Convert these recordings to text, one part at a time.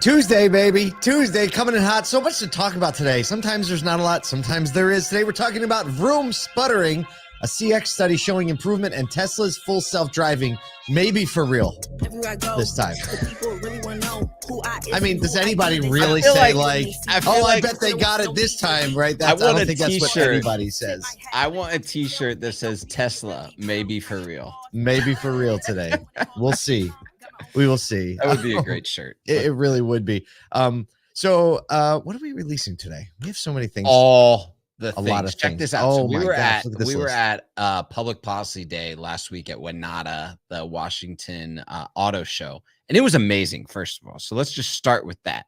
Tuesday, baby. Tuesday, coming in hot. So much to talk about today. Sometimes there's not a lot. Sometimes there is. Today, we're talking about Vroom Sputtering, a CX study showing improvement, and Tesla's full self-driving, maybe for real this time. I mean, does anybody really say I bet they got it this time, right? I don't think that's what anybody says. I want a t-shirt that says Tesla, maybe for real. Maybe for real today. We'll see. We will see. That would be a great shirt. It really would be. So what are we releasing today? We have so many things. All the things. A lot of Check things. this out. Oh, so we were list. at Public Policy Day last week at Winata, the Washington auto show, and it was amazing. First of all, so let's just start with that.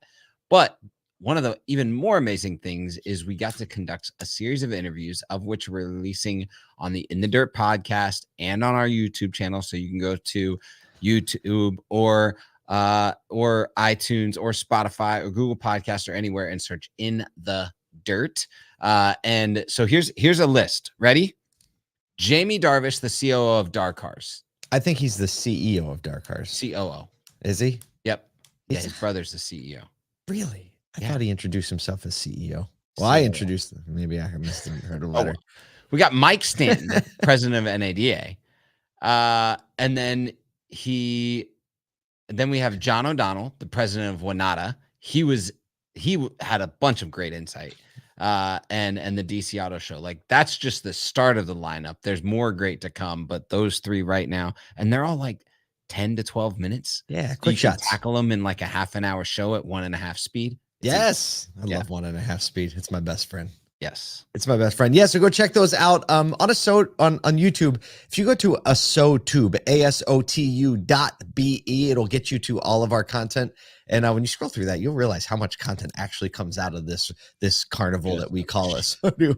But one of the even more amazing things is we got to conduct a series of interviews, of which we're releasing on the In the Dirt podcast and on our YouTube channel. So you can go to YouTube or iTunes or Spotify or Google Podcast or anywhere and search In the Dirt. And so here's a list. Ready? Jamie Darvish, the COO of Dar Cars. I think he's the CEO of Dar Cars. COO. Is he? Yep. Yeah, his brother's the CEO. Really? I thought he introduced himself as CEO. Well, I introduced him. Maybe I must have heard a letter. We got Mike Stanton, president of NADA. And then we have John O'Donnell, the president of Winata. He had a bunch of great insight. And the DC Auto Show. Like, that's just the start of the lineup. There's more great to come, but those three right now, and they're all like 10 to 12 minutes. Yeah, quick shots. Tackle them in like a half an hour show at 1.5 speed. Yes. I love 1.5 speed. It's my best friend. Yes. It's my best friend. Yeah, so go check those out on YouTube. If you go to ASOTube, ASOTU.be, it'll get you to all of our content. And when you scroll through that, you'll realize how much content actually comes out of this carnival that we call ASOTU.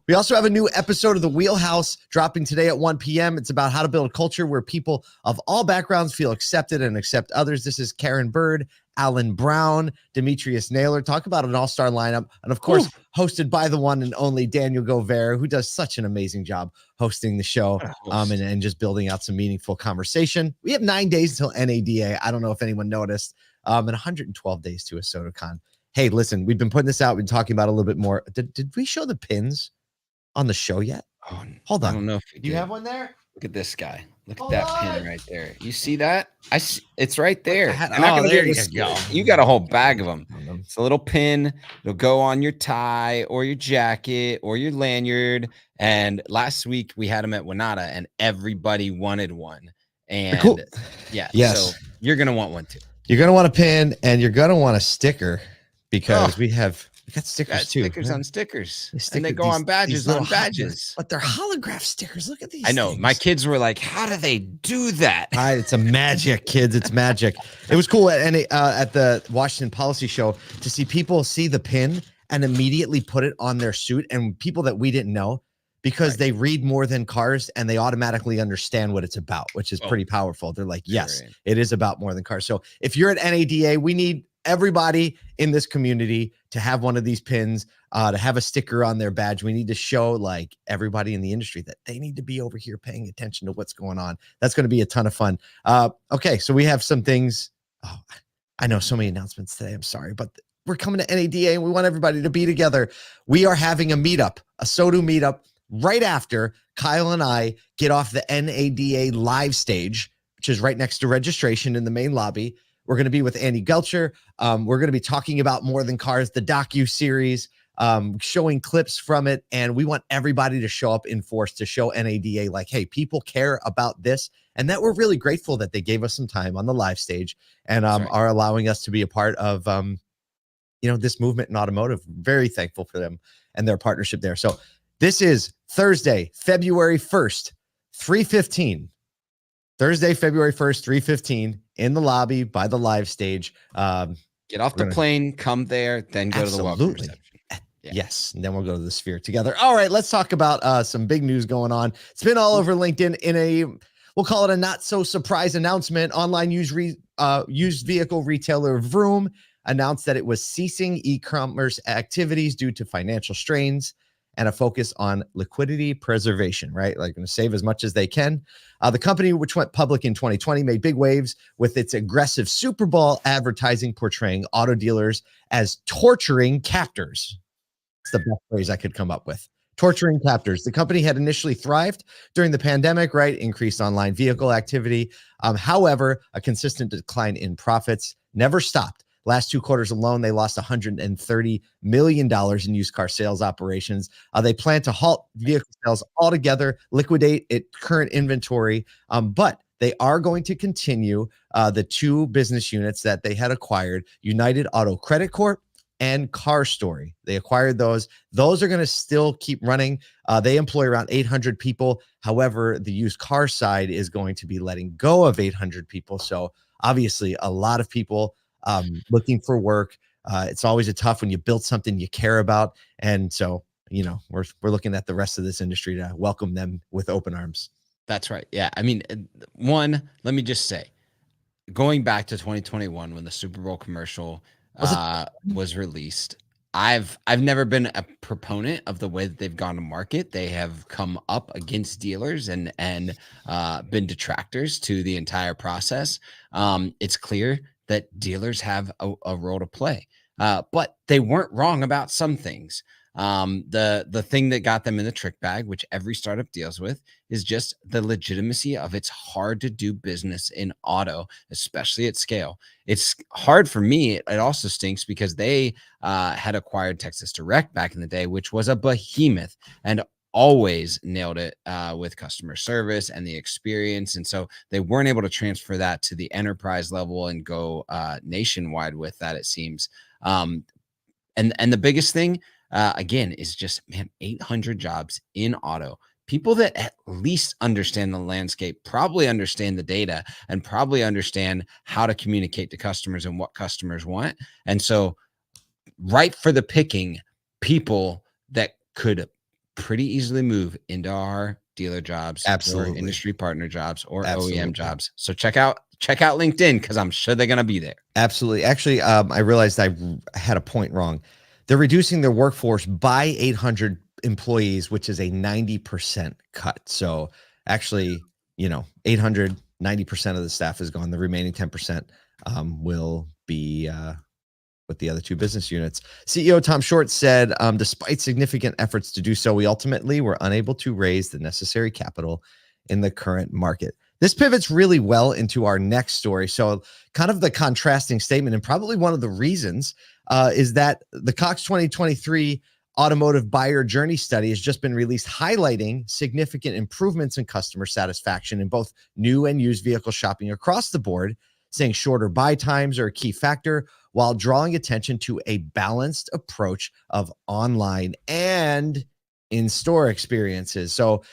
We also have a new episode of The Wheelhouse dropping today at 1 p.m. It's about how to build a culture where people of all backgrounds feel accepted and accept others. This is Karen Bird, Alan Brown, Demetrius Naylor. Talk about an all-star lineup. And of course, hosted by the one and only Daniel Gover, who does such an amazing job hosting the show and just building out some meaningful conversation. We have 9 days until NADA. I don't know if anyone noticed. And 112 days to ASOTUCon. Hey, listen, we've been putting this out. We've been talking about it a little bit more. Did we show the pins on the show yet? Oh, hold on. I don't know if you have one there. Look at this guy. Look at that pin right there. You see that? It's right there. There you go. You got a whole bag of them. It's a little pin. It'll go on your tie or your jacket or your lanyard. And last week we had them at Winata, and everybody wanted one. And cool. So you're gonna want one too. You're going to want a pin, and you're going to want a sticker, because we got stickers too. Stickers on stickers. And they go on badges on badges. But they're holograph stickers. Look at these. I know. Things. My kids were like, how do they do that? It's a magic, kids. It's magic. It was cool at the Washington Policy Show to see people see the pin and immediately put it on their suit, and people that we didn't know, because they read more than cars and they automatically understand what it's about, which is pretty powerful. They're like, yes, it is about more than cars. So if you're at NADA, we need everybody in this community to have one of these pins, to have a sticker on their badge. We need to show like everybody in the industry that they need to be over here paying attention to what's going on. That's going to be a ton of fun. Okay, so we have some things. Oh, I know so many announcements today. I'm sorry, but we're coming to NADA and we want everybody to be together. We are having a meetup, a SOTU meetup, right after Kyle and I get off the NADA live stage, which is right next to registration in the main lobby. We're going to be with Andy Gelcher. We're going to be talking about More Than Cars, the docu-series, showing clips from it. And we want everybody to show up in force to show NADA like, hey, people care about this. And that we're really grateful that they gave us some time on the live stage and are allowing us to be a part of, this movement in automotive. Very thankful for them and their partnership there. So this is Thursday, February 1st, 3:15. Thursday, February 1st, 3:15 in the lobby by the live stage. Get off the plane, come there, then go to the welcome reception. Yes, and then we'll go to the Sphere together. All right, let's talk about some big news going on. It's been all over LinkedIn in we'll call it a not so surprise announcement. Online used vehicle retailer Vroom announced that it was ceasing e-commerce activities due to financial strains. and a focus on liquidity preservation, right? Like going to save as much as they can. The company, which went public in 2020, made big waves with its aggressive Super Bowl advertising portraying auto dealers as torturing captors. It's the best phrase I could come up with. Torturing captors. The company had initially thrived during the pandemic, right? Increased online vehicle activity. However, a consistent decline in profits never stopped. Last 2 quarters alone, they lost $130 million in used car sales operations. They plan to halt vehicle sales altogether, liquidate its current inventory, but they are going to continue the 2 business units that they had acquired, United Auto Credit Corp and Car Story. They acquired those. Those are going to still keep running. They employ around 800 people. However, the used car side is going to be letting go of 800 people. So obviously a lot of people looking for work. It's always a tough when you build something you care about. And so, you know, we're looking at the rest of this industry to welcome them with open arms. That's right. Yeah. I mean, one, let me just say, going back to 2021 when the Super Bowl commercial was released, I've never been a proponent of the way that they've gone to market. They have come up against dealers and been detractors to the entire process. It's clear that dealers have a role to play, but they weren't wrong about some things. The thing that got them in the trick bag, which every startup deals with, is just the legitimacy of it's hard to do business in auto, especially at scale. It's hard for me. It also stinks because they had acquired Texas Direct back in the day, which was a behemoth and always nailed it with customer service and the experience. And so they weren't able to transfer that to the enterprise level and go nationwide with that, it seems. And the biggest thing, again, is just, man, 800 jobs in auto. People that at least understand the landscape, probably understand the data, and probably understand how to communicate to customers and what customers want. And so, right for the picking, people that could pretty easily move into our dealer jobs, Absolutely, or industry partner jobs, or absolutely. OEM jobs. So check out LinkedIn, because I'm sure they're going to be there. Absolutely. Actually, I realized I had a point wrong. They're reducing their workforce by 800 employees, which is a 90% cut. So actually, you know, 800, 90% of the staff is gone. The remaining 10% will be with the other 2 business units. CEO Tom Short said, despite significant efforts to do so, we ultimately were unable to raise the necessary capital in the current market. This pivots really well into our next story. So kind of the contrasting statement, and probably one of the reasons is that the Cox 2023 Automotive Buyer Journey Study has just been released, highlighting significant improvements in customer satisfaction in both new and used vehicle shopping across the board, saying shorter buy times are a key factor, while drawing attention to a balanced approach of online and in-store experiences. So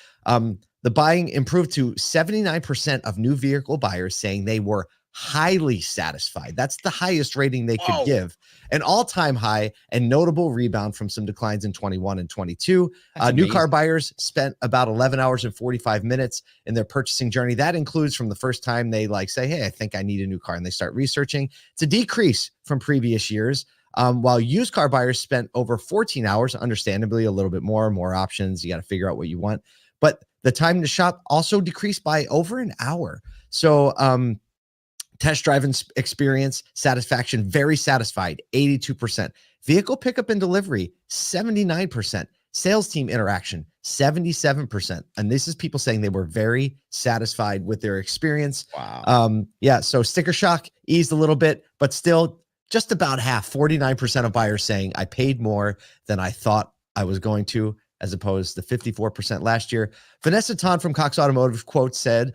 the buying improved to 79% of new vehicle buyers saying they were highly satisfied. That's the highest rating they could give. An all-time high and notable rebound from some declines in 21 and 22. New car buyers spent about 11 hours and 45 minutes in their purchasing journey. That includes from the first time they say, hey, I think I need a new car, and they start researching. It's a decrease from previous years. While used car buyers spent over 14 hours, understandably a little bit more options. You got to figure out what you want. But the time to shop also decreased by over an hour. So test drive experience, satisfaction, very satisfied, 82%. Vehicle pickup and delivery, 79%. Sales team interaction, 77%. And this is people saying they were very satisfied with their experience. Wow. Yeah, so sticker shock eased a little bit, but still just about half, 49% of buyers saying I paid more than I thought I was going to, as opposed to 54% last year. Vanessa Tan from Cox Automotive, quote, said,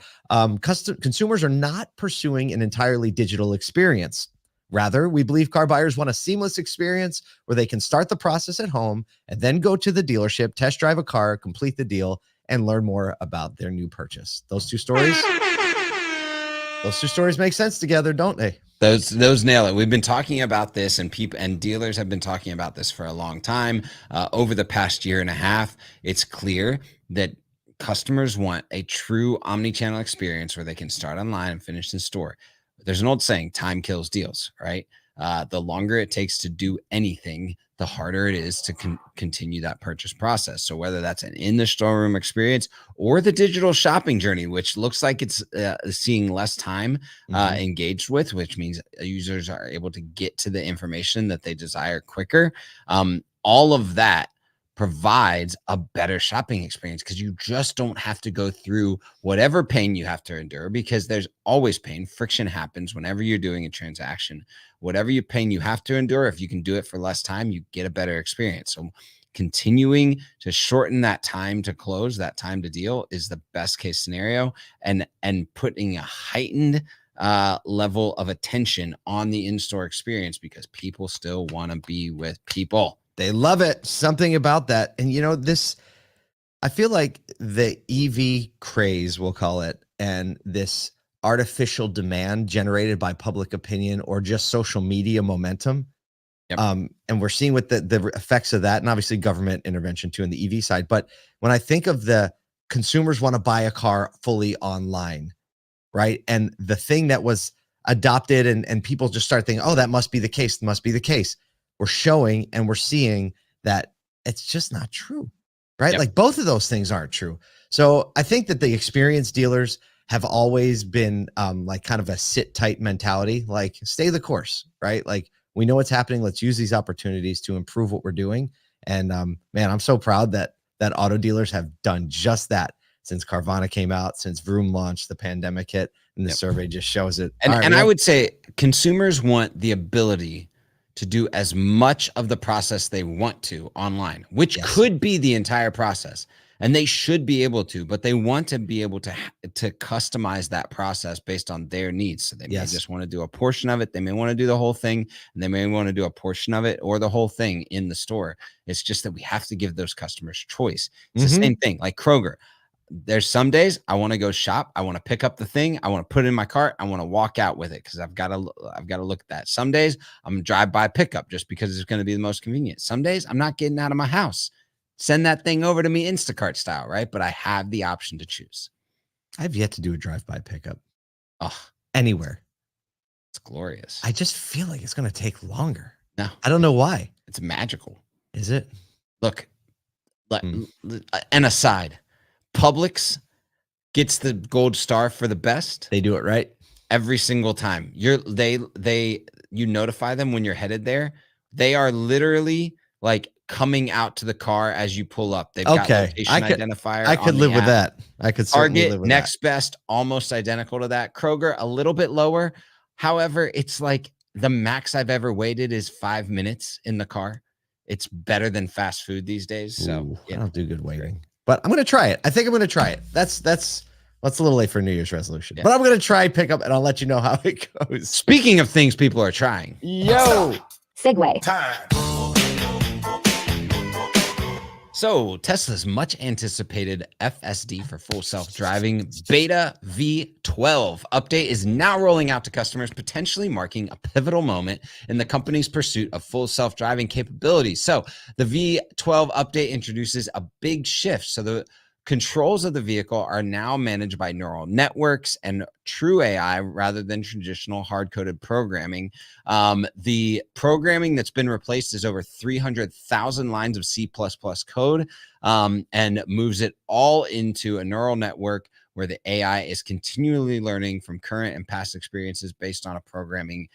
consumers are not pursuing an entirely digital experience. Rather, we believe car buyers want a seamless experience where they can start the process at home and then go to the dealership, test drive a car, complete the deal, and learn more about their new purchase. Those two stories make sense together, don't they? Those nail it. We've been talking about this, and people and dealers have been talking about this for a long time. Over the past year and a half, it's clear that customers want a true omni-channel experience where they can start online and finish in store. There's an old saying, time kills deals, right? The longer it takes to do anything, the harder it is to continue that purchase process. So whether that's an in the storeroom experience or the digital shopping journey, which looks like it's seeing less time engaged with, which means users are able to get to the information that they desire quicker. All of that provides a better shopping experience because you just don't have to go through whatever pain you have to endure, because there's always pain. Friction happens whenever you're doing a transaction. Whatever pain you have to endure, if you can do it for less time, you get a better experience. So continuing to shorten that time to close, that time to deal, is the best case scenario, and putting a heightened level of attention on the in-store experience, because people still want to be with people. They love it. Something about that. And I feel like the EV craze, we'll call it, and this artificial demand generated by public opinion or just social media momentum. Yep. And we're seeing what the effects of that, and obviously government intervention too in the EV side. But when I think of the consumers want to buy a car fully online, right? And the thing that was adopted and people just start thinking, oh, that must be the case. Must be the case. We're showing and we're seeing that it's just not true, right? Yep. Like both of those things aren't true. So I think that the experienced dealers have always been like kind of a sit tight mentality, like stay the course, right? Like we know what's happening. Let's use these opportunities to improve what we're doing. And man, I'm so proud that auto dealers have done just that since Carvana came out, since Vroom launched, the pandemic hit, and the survey just shows it. And I would say consumers want the ability to do as much of the process they want to online, which could be the entire process, and they should be able to, but they want to be able to customize that process based on their needs. So they may just want to do a portion of it. They may want to do the whole thing, and they may want to do a portion of it or the whole thing in the store. It's just that we have to give those customers choice. It's the same thing like Kroger. There's some days I want to go shop. I want to pick up the thing. I want to put it in my cart. I want to walk out with it because I've got to look at that. Some days I'm drive by pickup just because it's going to be the most convenient. Some days I'm not getting out of my house. Send that thing over to me Instacart style, right? But I have the option to choose. I've yet to do a drive-by pickup. Oh, anywhere. It's glorious. I just feel like it's going to take longer. No, I don't know why. It's magical. Is it? Look, an aside. Publix gets the gold star for the best. They do it right every single time. You notify them when you're headed there. They are literally like coming out to the car as you pull up. They've got location identifier. I could live with that. I could certainly live with that. Next best, almost identical to that. Kroger, a little bit lower. However, it's like the max I've ever waited is 5 minutes in the car. It's better than fast food these days. So I don't do good waiting. But I'm going to try it. I think I'm going to try it. That's a little late for a New Year's resolution. But I'm going to try pickup, and I'll let you know how it goes. Speaking of things people are trying. Yo. Segue. Time. So Tesla's much anticipated FSD for full self-driving beta V12 update is now rolling out to customers, potentially marking a pivotal moment in the company's pursuit of full self-driving capabilities. So the V12 update introduces a big shift. So the controls of the vehicle are now managed by neural networks and true AI rather than traditional hard-coded programming. The programming that's been replaced is over 300,000 lines of C++ code and moves it all into a neural network where the AI is continually learning from current and past experiences based on a programming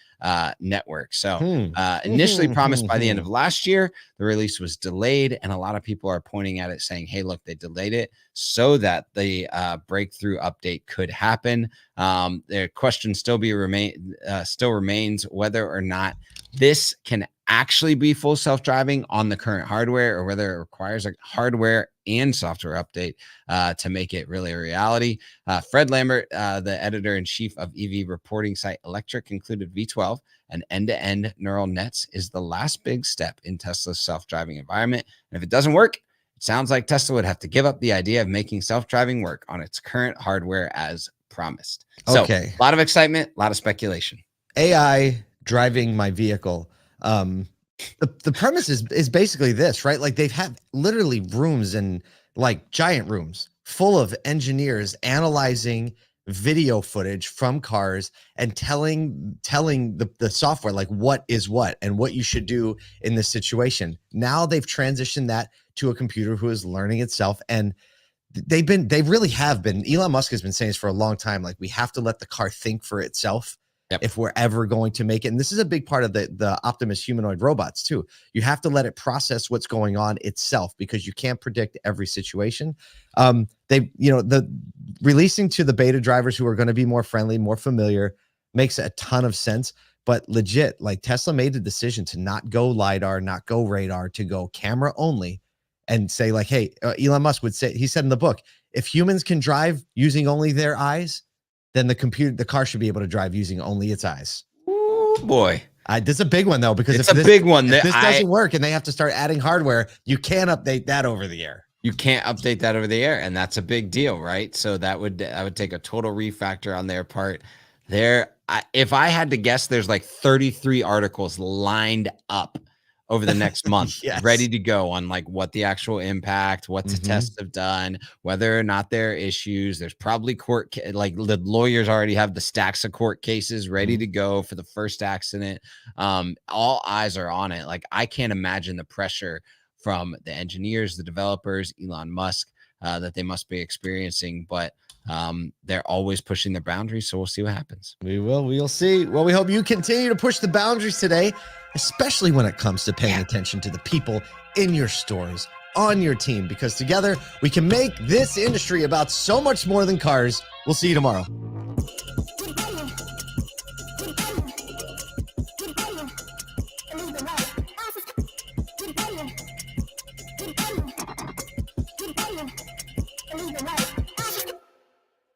network. So initially promised by the end of last year, the release was delayed, and a lot of people are pointing at it saying, hey, look, they delayed it so that the breakthrough update could happen. The question still remains whether or not this can actually be full self-driving on the current hardware, or whether it requires a hardware and software update to make it really a reality. Fred Lambert, the editor-in-chief of EV reporting site Electric, concluded V12 and end-to-end neural nets is the last big step in Tesla's self-driving environment. And if it doesn't work, it sounds like Tesla would have to give up the idea of making self-driving work on its current hardware as promised. So a lot of excitement, a lot of speculation. AI driving my vehicle. The premise is basically this, right? Like they've had literally rooms and like giant rooms full of engineers analyzing video footage from cars and telling the software like what is what and what you should do in this situation. Now they've transitioned that to a computer who is learning itself, and they really have been. Elon Musk has been saying this for a long time. Like, we have to let the car think for itself. Yep. If we're ever going to make it. And this is a big part of the Optimus humanoid robots too. You have to let it process what's going on itself, because you can't predict every situation. The releasing to the beta drivers who are going to be more friendly, more familiar, makes a ton of sense. But legit, like, Tesla made the decision to not go LiDAR, not go radar, to go camera only, and say like, hey, Elon Musk would say, he said in the book, if humans can drive using only their eyes, then the car should be able to drive using only its eyes. Ooh, boy. This is a big one, though, because it's a big one. If this doesn't work and they have to start adding hardware, you can't update that over the air. You can't update that over the air, and that's a big deal, right? So I would take a total refactor on their part. If I had to guess, there's like 33 articles lined up over the next month, yes, ready to go on like what the actual impact, what the tests have done, whether or not there are issues. There's probably like the lawyers already have the stacks of court cases ready to go for the first accident. All eyes are on it. Like, I can't imagine the pressure from the engineers, the developers, Elon Musk, that they must be experiencing, but they're always pushing the boundaries. So we'll see what happens. We'll see. Well, we hope you continue to push the boundaries today, especially when it comes to paying attention to the people in your stores, on your team, because together we can make this industry about so much more than cars. We'll see you tomorrow.